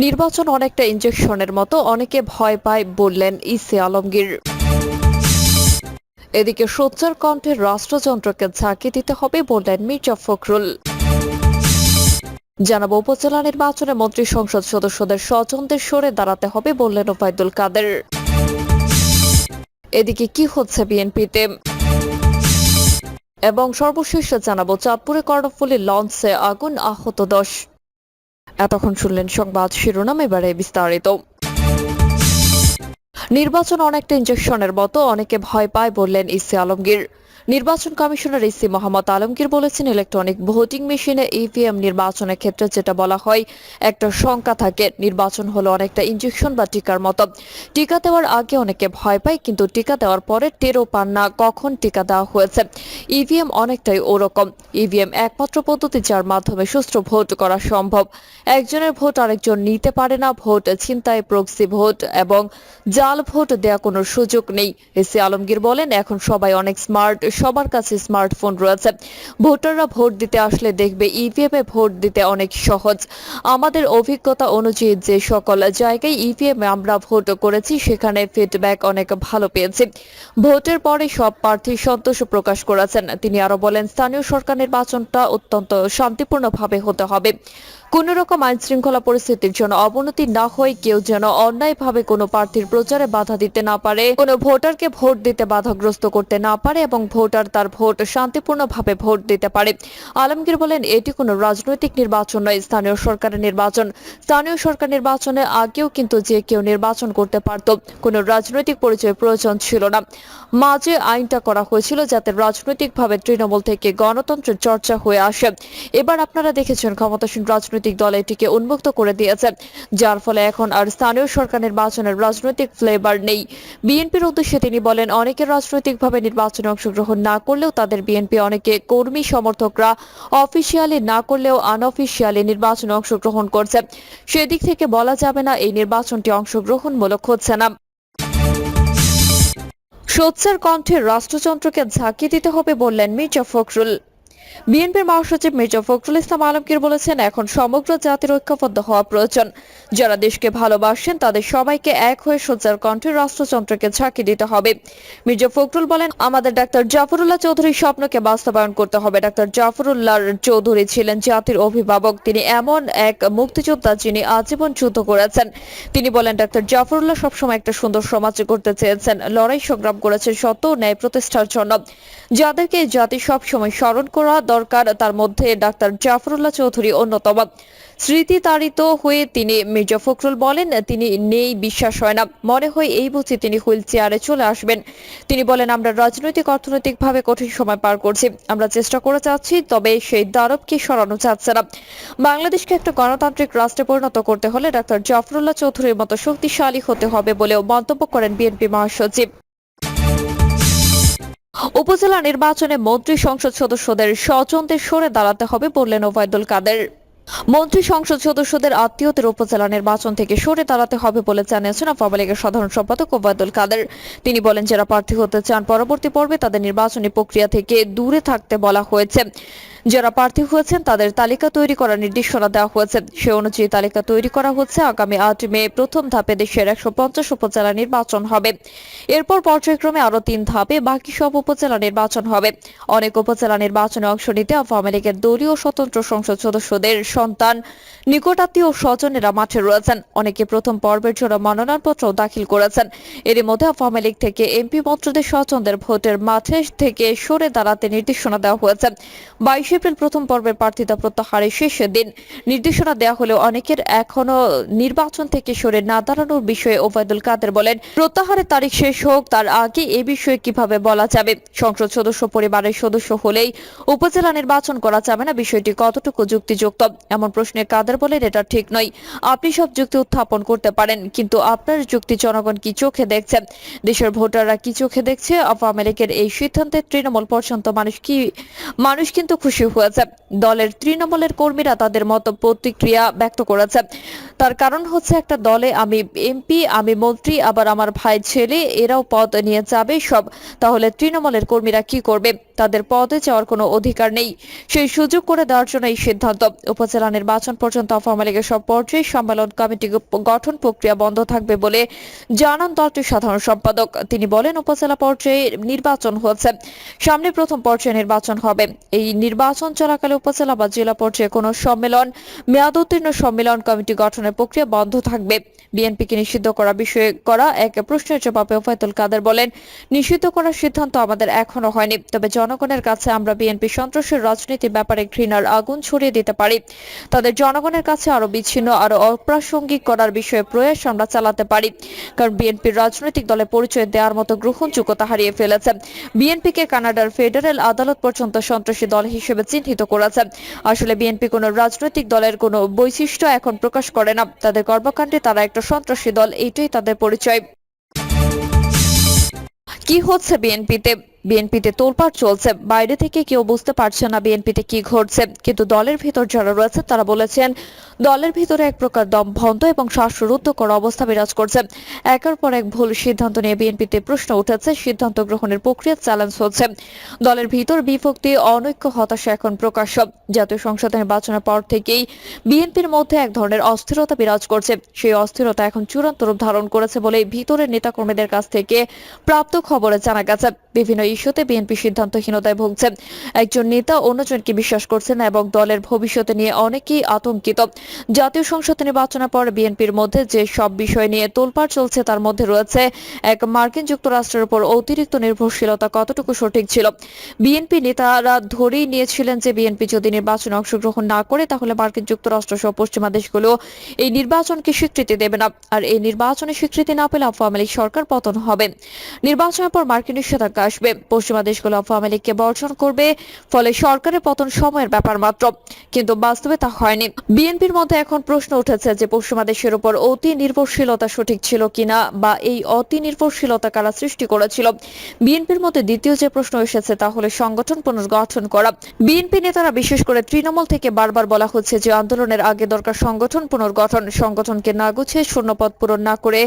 নির্বাচন অনেকটা ইনজেকশনের মতো, অনেকে ভয় পায় বললেন ইসি আলমগীর। এদিকে সোচ্চার কণ্ঠে রাষ্ট্রযন্ত্রকে ঝাঁকি দিতে হবে বললেন মির্জা ফখরুল। জানাবো উপজেলা নির্বাচনে মন্ত্রী সংসদ সদস্যদের স্বজনদের সরে দাঁড়াতে হবে বললেন ওবায়দুল কাদের। এদিকে কি হচ্ছে বিএনপিতে, এবং সর্বশেষ জানাবো চাঁদপুরে কর্ণফুলী লঞ্চে আগুন, আহত 10। এতক্ষণ শুনলেন সংবাদ শিরোনাম, এবারে বিস্তারিত। নির্বাচন অনেকটা ইনজেকশনের মতো, অনেকে ভয় পায় বললেন ইসি আলমগীর। নির্বাচন কমিশনার ইসি মোহাম্মদ আলমগীর বলেছেন, ইলেকট্রনিক ভোটিং মেশিনে ইভিএম নির্বাচনের ক্ষেত্রে যেটা বলা হয় একটা শঙ্কা থাকে। নির্বাচন হলো অনেকটা ইনজেকশন বা টিকার মতো। টিকা দেওয়ার আগে অনেকে ভয় পায়, কিন্তু টিকা দেওয়ার পরে টেরও পান না কখন টিকা দেওয়া হয়েছে। ইভিএম অনেকটাই ওরকম। ইভিএম একমাত্র পদ্ধতি যার মাধ্যমে সুষ্ঠু ভোট করা সম্ভব। একজনের ভোট আরেকজন নিতে পারে না। ভোট ছিনতাই, প্রক্সি ভোট এবং জাল ভোট দেওয়া কোনো সুযোগ নেই। এসি আলমগীর বলেন, এখন সবাই অনেক স্মার্ট, সবার কাছে স্মার্টফোন রয়েছে। ভোটাররা ভোট দিতে আসলে দেখবে ইভিএম এ ভোট দিতে অনেক সহজ। আমাদের অভিজ্ঞতা অনুযায়ী যে সকল জায়গায় ইভিএম এ আমরা ভোট করেছি সেখানে ফিডব্যাক অনেক ভালো পেয়েছি। ভোটের পরে সব প্রার্থী সন্তোষ প্রকাশ করেছেন। তিনি আরো বলেন, স্থানীয় সরকার নির্বাচনটা অত্যন্ত শান্তিপূর্ণভাবে হতে হবে। কোন রকম আইন শৃঙ্খলা পরিস্থিতির জন্য অবনতি না হয়, কেউ যেন অন্যায়ভাবে কোনো প্রার্থীর প্রচারে বাধা দিতে না পারে, কোনো ভোটারকে ভোট দিতে বাধাগ্রস্ত করতে না পারে এবং ভোটার তার ভোট শান্তিপূর্ণভাবে ভোট দিতে পারে। আলমগীর বলেন, এটি কোনো রাজনৈতিক নির্বাচন নয়, স্থানীয় সরকারের নির্বাচন। স্থানীয় সরকার নির্বাচনে আগেও কিন্তু যে কেউ নির্বাচন করতে পারত, কোনো রাজনৈতিক পরিচয় প্রয়োজন ছিল না। মাঝে আইনটা করা হয়েছিল যাতে রাজনৈতিকভাবে তৃণমূল থেকে গণতন্ত্রের চর্চা হয়ে আসে। এবার আপনারা দেখেছেন ক্ষমতাসীন রাজনৈতিক দল এটিকে উন্মুক্ত করে দিয়েছে, যার ফলে এখন আর স্থানীয় সরকার নির্বাচনের রাজনৈতিক ফ্লেভার নেই। বিএনপির উদ্দেশ্যে তিনি বলেন, অনেকে রাজনৈতিকভাবে নির্বাচনে অংশগ্রহণ না করলেও তাদের বিএনপি অনেকে কর্মী সমর্থকরা অফিসিয়ালি না করলেও আনঅফিসিয়ালি নির্বাচনে অংশগ্রহণ করছে। সেদিক থেকে বলা যাবে না এই নির্বাচনটি অংশগ্রহণমূলক হচ্ছে না। সোচ্চার কণ্ঠে রাষ্ট্রযন্ত্রকে ঝাঁকি দিতে হবে বললেন মির্জা ফখরুল। বিএনপির মহাসচিব মির্জা ফখরুল ইসলাম আলমগীর বলেছেন, এখন সমগ্র জাতির ঐক্যবদ্ধ হওয়া প্রয়োজন। যারা দেশকে ভালোবাসেন তাদের সবাইকে এক হয়ে সোচ্চার কণ্ঠে রাষ্ট্রযন্ত্রকে ঝাঁকি দিতে হবে। মির্জা ফখরুল বলেন, আমাদের ডাক্তার জাফরুল্লাহ চৌধুরীর স্বপ্নকে বাস্তবায়ন করতে হবে। ডাক্তার জাফরুল্লাহ চৌধুরী ছিলেন জাতির অভিভাবক। তিনি এমন এক মুক্তিযোদ্ধা যিনি আজীবন যুদ্ধ করেছেন। তিনি বলেন, ডাক্তার জাফরুল্লাহ সবসময় একটা সুন্দর সমাজ করতে চেয়েছেন, লড়াই সংগ্রাম করেছেন সত্য ও ন্যায় প্রতিষ্ঠার জন্য। যাদেরকে জাতি সবসময় স্মরণ করা দরকার, তার মধ্যে ডাক্তার জাফরুল্লাহ চৌধুরী অন্যতম। স্মৃতি তাড়িত হয়ে তিনি মির্জা ফখরুল বলেন, তিনি নেই বিশ্বাস হয় না, মনে হয় এই বুঝি তিনি হুইল চেয়ারে চলে আসবেন। তিনি বলেন, আমরা রাজনৈতিক অর্থনৈতিকভাবে কঠিন সময় পার করছি, আমরা চেষ্টা করে যাচ্ছি, তবে সেই দানবকে সরানো যাচ্ছে না। বাংলাদেশকে একটা গণতান্ত্রিক রাষ্ট্রে পরিণত করতে হলে ডাক্তার জাফরুল্লাহ চৌধুরীর মতো শক্তিশালী হতে হবে বলেও মন্তব্য করেন বিএনপি মহাসচিব। উপজেলা নির্বাচনে মন্ত্রী সংসদ সদস্যদের স্বজনদের সরে দাঁড়াতে হবে বললেন ওবায়দুল কাদের। মন্ত্রী সংসদ সদস্যদের আত্মীয়দের উপজেলা নির্বাচন থেকে সরে দাঁড়াতে হবে বলে জানিয়েছেন আওয়ামী লীগের সাধারণ সম্পাদক ওবায়দুল কাদের। তিনি বলেন, যারা প্রার্থী হতে চান পরবর্তী পর্বে তাদের নির্বাচনী প্রক্রিয়া থেকে দূরে থাকতে বলা হয়েছে। যারা প্রার্থী হয়েছেন তাদের তালিকা তৈরি করার নির্দেশনা দেওয়া হয়েছে। সে অনুযায়ী তালিকা তৈরি করা হচ্ছে। আগামী 8 মে প্রথম ধাপে দেশের 150 উপজেলা নির্বাচন হবে। এরপর পর্যায়ক্রমে আরো 3 ধাপে বাকি সব উপজেলা নির্বাচন হবে। অনেক উপজেলা নির্বাচনে অংশ নিতে আওয়ামী লীগের দলীয় স্বতন্ত্র সংসদ সদস্যদের সন্তান, নিকটাত্মীয় স্বজনেরা মাঠে রয়েছেন। অনেকে প্রথম পর্বের জন্য মনোনয়নপত্র দাখিল করেছেন। এর মধ্যে আওয়ামী লীগ থেকে এমপি মন্ত্রীদের স্বজনদের ভোটের মাঠে থেকে সরে দাঁড়াতে নির্দেশনা দেওয়া হয়েছে। 22 এপ্রিল প্রথম পর্বের প্রার্থিতা প্রত্যাহারের শেষ দিন। নির্দেশনা দেওয়া হলেও অনেকের এখনো নির্বাচন থেকে সরে না দাঁড়ানোর বিষয়ে ওবায়দুল কাদের বলেন, প্রত্যাহারের তারিখ শেষ হোক, তার আগে এ বিষয়ে কিভাবে বলা যাবে? সংসদ সদস্য পরিবারের সদস্য হলেই উপজেলা নির্বাচন করা যাবে না, বিষয়টি কতটুকু যুক্তিযুক্ত? এমন প্রশ্নে কাদের বলেন, এটা ঠিক নয়। আপনি সব যুক্তি উত্থাপন করতে পারেন, কিন্তু আপনার যুক্তি জনগণ কি চোখে দেখছে? দেশের ভোটাররা কি চোখে দেখছে? আওয়ামী লীগের এই সিদ্ধান্তে তৃণমূল পর্যন্ত মানুষ কিন্তু খুশি হয়েছে। দলের তৃণমূলের কর্মীরা তাদের মত প্রতিক্রিয়া ব্যক্ত করেছে। তার কারণ হচ্ছে, একটা দলে আমি এমপি, আমি মন্ত্রী, আবার আমার ভাই ছেলে, এরাও পদ নিয়ে যাবে সব। তাহলে তৃণমূলের কর্মীরা কি করবে? তাদের পদে যাওয়ার কোনো অধিকার নেই। সেই সুযোগ করে দেওয়ার জন্য এই সিদ্ধান্ত। উপজেলা নির্বাচন পর্যন্ত আওয়ামী লীগের সব পর্যায়ে সম্মেলন কমিটি গঠন প্রক্রিয়া বন্ধ থাকবে বলে জানান দলটির সাধারণ সম্পাদক। তিনি বলেন, উপজেলা পর্যায়ে নির্বাচন হচ্ছে, সামনে প্রথম পর্যায়ে নির্বাচন হবে। এই নির্বাচন চলাকালে উপজেলা বা জেলা পর্যায়ে কোনো সম্মেলন, মেয়াদোত্তীর্ণ সম্মেলন কমিটি গঠনের প্রক্রিয়া বন্ধ থাকবে। বিএনপিকে নিষিদ্ধ করার বিষয়ে করা এক প্রশ্নের জবাবে ওবায়দুল কাদের বলেন, নিষিদ্ধ করার সিদ্ধান্ত আমাদের এখনো হয়নি, তবে জনগণের কাছে আমরা বিএনপি সন্ত্রাসের রাজনীতির ব্যাপারে ঘৃণার আগুন ছড়িয়ে দিতে পারি। তাদের জনগণের কাছে আরো বিচ্ছিন্ন, আরো অপ্রাসঙ্গিক করার বিষয়ে প্রয়াস আমরা চালাতে পারি, কারণ বিএনপির রাজনৈতিক দলে পরিচয় দেওয়ার মতো গ্রহণযোগ্যতা হারিয়ে ফেলেছে। বিএনপিকে কানাডার ফেডারেল আদালত পর্যন্ত সন্ত্রাসী দল হিসেবে চিহ্নিত করেছে। আসলে বিএনপি কোনো রাজনৈতিক দলের কোনো বৈশিষ্ট্য এখন প্রকাশ করে না। তাদের কর্মকাণ্ডে তারা একটা সন্ত্রাসী দল, এইটাই তাদের পরিচয়। কি হচ্ছে বিএনপিতে? বিএনপিতে তোলপাড় চলছে। বাইরে থেকে কেউ বুঝতে পারছে না বিএনপিতে কি ঘটছে, কিন্তু দলের ভিতর যারা রয়েছে তারা বলেছেন, দলের ভিতরে এক প্রকার দমবন্ধ এবং শ্বাসরুদ্ধকর অবস্থা বিরাজ করছে। একের পর এক ভুল সিদ্ধান্ত নিয়ে বিএনপিতে প্রশ্ন উঠেছে, সিদ্ধান্ত গ্রহণের প্রক্রিয়া চ্যালেঞ্জ হচ্ছে। দলের ভিতর বিভক্তি, অনৈক্য, হতাশা এখন প্রকাশ্য। জাতীয় সংসদ নির্বাচনের পর থেকেই বিএনপির মধ্যে এক ধরনের অস্থিরতা বিরাজ করছে। সেই অস্থিরতা এখন চূড়ান্ত রূপ ধারণ করেছে বলে ভিতরের নেতাকর্মীদের কাছ থেকে প্রাপ্ত খবরে জানা গেছে। বিভিন্ন ইস্যুতে বিএনপি সিদ্ধান্তহীনতায় ভুগছে। একজন নেতা অন্যজনকে বিশ্বাস করছে না এবং দলের ভবিষ্যৎ নিয়ে অনেকেই আতঙ্কিত। জাতীয় সংসদ নির্বাচনের পর বিএনপির মধ্যে যে সব বিষয় নিয়ে তোলপাড় চলছে তার মধ্যে রয়েছে এক, মার্কিন যুক্তরাষ্ট্রের উপর অতিরিক্ত নির্ভরশীলতা কতটুকু সঠিক ছিল। বিএনপি নেতারা ধরেই নিয়েছিলেন যে বিএনপি যদি নির্বাচনে অংশগ্রহণ না করে তাহলে মার্কিন যুক্তরাষ্ট্র সহ পশ্চিমা দেশগুলো এই নির্বাচনকে স্বীকৃতি দেবে না, আর এই নির্বাচনে স্বীকৃতি না পেলে আওয়ামী লীগ সরকার পতন হবে। নির্বাচনের পর মার্কিন নিষেধাজ্ঞা আসবে, পশ্চিমা দেশগুলো আওয়ামী লীগকে বর্জন করবে, ফলে সরকারের পতন সময়ের ব্যাপার মাত্র। কিন্তু বাস্তবে তা হয়নি। বিএনপির মধ্যে এখন প্রশ্ন উঠেছে যে পশ্চিমা দেশের উপর অতি নির্ভরশীলতা সঠিক ছিল কিনা, বা এই অতি নির্ভরশীলতা কারা সৃষ্টি করেছিল। বিএনপির মধ্যে দ্বিতীয় যে প্রশ্ন এসেছে তা হলো সংগঠন পুনর্গঠন করা। বিএনপি নেতারা, বিশেষ করে তৃণমূল থেকে বারবার বলা হচ্ছে যে আন্দোলনের আগে দরকার সংগঠন পুনর্গঠন। সংগঠনকে না গুছিয়ে শূন্যপদ পূরণ না করে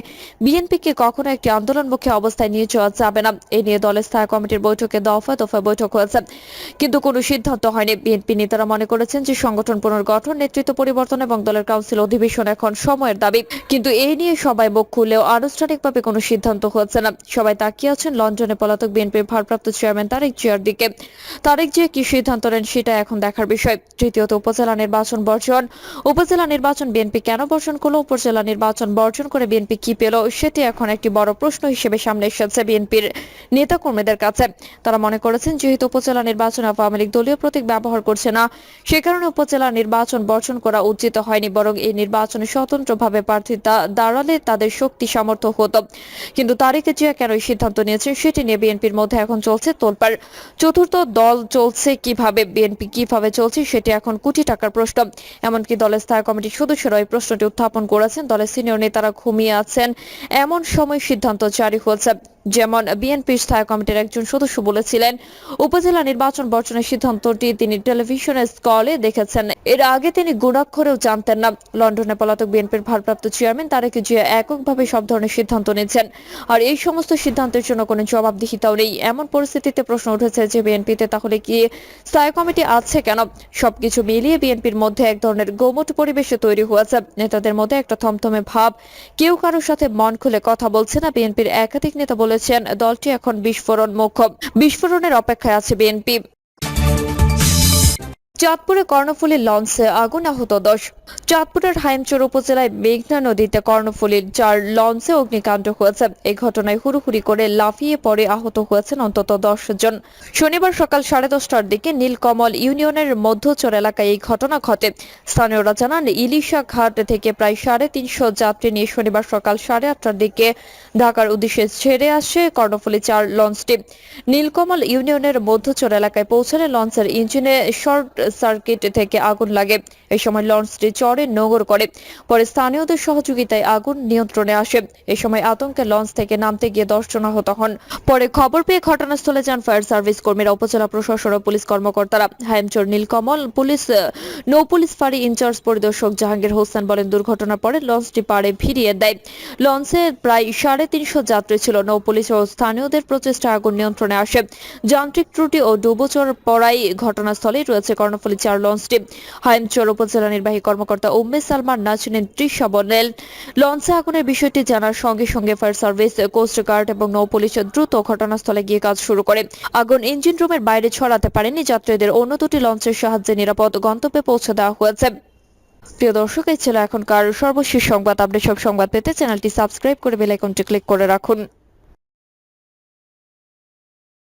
বিএনপিকে কখনো একটি আন্দোলনমুখী অবস্থায় নিয়ে যাওয়া যাবে না। এই নিয়ে দলের স্থায়ী কমিটির বৈঠকে দফায় দফায় বৈঠক হয়েছে, কিন্তু কোনো সিদ্ধান্ত হয়নি। বিএনপি নেতারা মনে করেছেন যে সংগঠন পুনর্গঠন, নেতৃত্ব পরিবর্তন এবং দলের কাউন্সিল অধিবেশন এখন সময়ের দাবি। কিন্তু এই নিয়ে সবাই মুখ খুললেও আনুষ্ঠানিকভাবে কোনো সিদ্ধান্ত হচ্ছে না। সবাই তাকিয়ে আছেন লন্ডনে পলাতক বিএনপির ভারপ্রাপ্ত চেয়ারম্যান তারেক জিয়ার দিকে। তারেক জিয়া কি সিদ্ধান্ত নেন সেটা এখন দেখার বিষয়। তৃতীয়ত, উপজেলা নির্বাচন বর্জন। উপজেলা নির্বাচন বিএনপি কেন বর্জন করলো? উপজেলা নির্বাচন বর্জন করে বিএনপি কি পেল? সেটি এখন একটি বড় প্রশ্ন হিসেবে সামনে এসেছে বিএনপির নেতাকর্মীদের কাছে। তারা মনে করেছেন, যেহেতু উপজেলা নির্বাচনে আওয়ামী লীগ দলীয় প্রতীক ব্যবহার করছে না, সে কারণে উপজেলা নির্বাচন বর্জন করা উচিত হয়নি, বরং এই নির্বাচনে স্বতন্ত্রভাবে প্রার্থী দাঁড়ালে তাদের শক্তি সামর্থ্য হতো। কিন্তু তারেক জিয়া কেন এই সিদ্ধান্ত নিয়েছেন সেটি নিয়ে বিএনপির মধ্যে এখন চলছে তোলপাড়। চতুর্থ, দল চলছে কিভাবে, বিএনপি কিভাবে চলছে সেটি এখন কোটি টাকার প্রশ্ন। এমনকি দলের স্থায়ী কমিটির সদস্যরা এই প্রশ্নটি উত্থাপন করেছেন। দলের সিনিয়র নেতারা ঘুমিয়ে আছেন এমন সময় সিদ্ধান্ত জারি হয়েছে। যেমন বিএনপির স্থায়ী কমিটির একজন সদস্য বলেছিলেন, উপজেলা নির্বাচন বর্জনের সিদ্ধান্তটি তিনি টেলিভিশনের স্কলে দেখেছেন। এর আগে তিনি গুণাক্ষরেও জানতেন না। লন্ডনে পলাতক বিএনপির ভারপ্রাপ্ত চেয়ারম্যান তারেক জিয়া এককভাবে সব ধরনের সিদ্ধান্ত নিচ্ছেন, আর এই সমস্ত সিদ্ধান্তের জন্য কোনো জবাবদিহিতাও নেই। এমন পরিস্থিতিতে প্রশ্ন উঠেছে যে বিএনপিতে তাহলে কি স্থায়ী কমিটি আছে কেন? সবকিছু মিলিয়ে বিএনপির মধ্যে এক ধরনের গোমট পরিবেশে তৈরি হয়েছে। নেতাদের মধ্যে একটা থমথমে ভাব, কেউ কারোর সাথে মন খুলে কথা বলছে না। বিএনপির একাধিক নেতা বলেছেন, দলটি এখন বিস্ফোরণ মুখ, বিস্ফোরণের অপেক্ষায় আছে বিএনপি। চাঁদপুরে কর্ণফুলীর লঞ্চে আগুন, আহত 10। চাঁদপুরের হাইমচর উপজেলায় মেঘনা নদীতে কর্ণফুলীর 4 লঞ্চে অগ্নিকাণ্ড হয়েছে। এই ঘটনায় হুড়ুহুড়ি করে লাফিয়ে পড়ে আহত হয়েছেন অন্তত 10 জন। শনিবার সকাল 10:30টার দিকে নীলকমল ইউনিয়নের মধ্যচর এলাকায় এই ঘটনা ঘটে। স্থানীয়রা জানান, ইলিশা ঘাট থেকে প্রায় 350 যাত্রী নিয়ে শনিবার সকাল 8:30টার দিকে ঢাকার উদ্দেশ্যে ছেড়ে আসে কর্ণফুলী 4 লঞ্চটি। নীলকমল ইউনিয়নের মধ্যচর এলাকায় পৌঁছালে লঞ্চের ইঞ্জিনে শর্ট সার্কিট থেকে আগুন লাগে। এই সময় লঞ্চটি চড়ে নোঙর করে। পরে স্থানীয়দের সহযোগিতায় আগুন নিয়ন্ত্রণে আসে। এ সময় আতঙ্কে লঞ্চ থেকে নামতে গিয়ে 10 জন আহত হন। পরে খবর পেয়ে ঘটনাস্থলে যান ফায়ার সার্ভিস কর্মীরা, উপজেলা প্রশাসন ও পুলিশ কর্মকর্তারা। হাইমচর নীলকমল নৌ পুলিশ ফাঁড়ি ইনচার্জ পরিদর্শক জাহাঙ্গীর হোসেন বলেন, দুর্ঘটনার পরে লঞ্চটি পাড়ে ভিড়িয়ে দেয়। লঞ্চে প্রায় 350 যাত্রী ছিল। নৌ পুলিশ ও স্থানীয়দের প্রচেষ্টায় আগুন নিয়ন্ত্রণে আসে। যান্ত্রিক ত্রুটি ও ডুবোচর পড়ায় ঘটনাস্থলেই রয়েছে কর্ণফুলী 4 লঞ্চটি। হাইমচর উপজেলা নির্বাহী কর্মকর্তা উম্মে সালমান নাজনীন তৃষা বলেন, লঞ্চে আগুনের বিষয়টি জানার সঙ্গে সঙ্গে ফায়ার সার্ভিস, কোস্ট গার্ড এবং নৌ পুলিশ দ্রুত ঘটনাস্থলে গিয়ে কাজ শুরু করে। আগুন ইঞ্জিন রুমের বাইরে ছড়াতে পারেনি। যাত্রীদের অন্য দুটি লঞ্চের সাহায্যে নিরাপদ গন্তব্যে পৌঁছে দেওয়া হয়েছে। প্রিয় দর্শক, এই ছিল এখনকার সর্বশেষ সংবাদ আপডেট। সব সংবাদ পেতে চ্যানেলটি সাবস্ক্রাইব করে বেল আইকনটি ক্লিক করে রাখুন।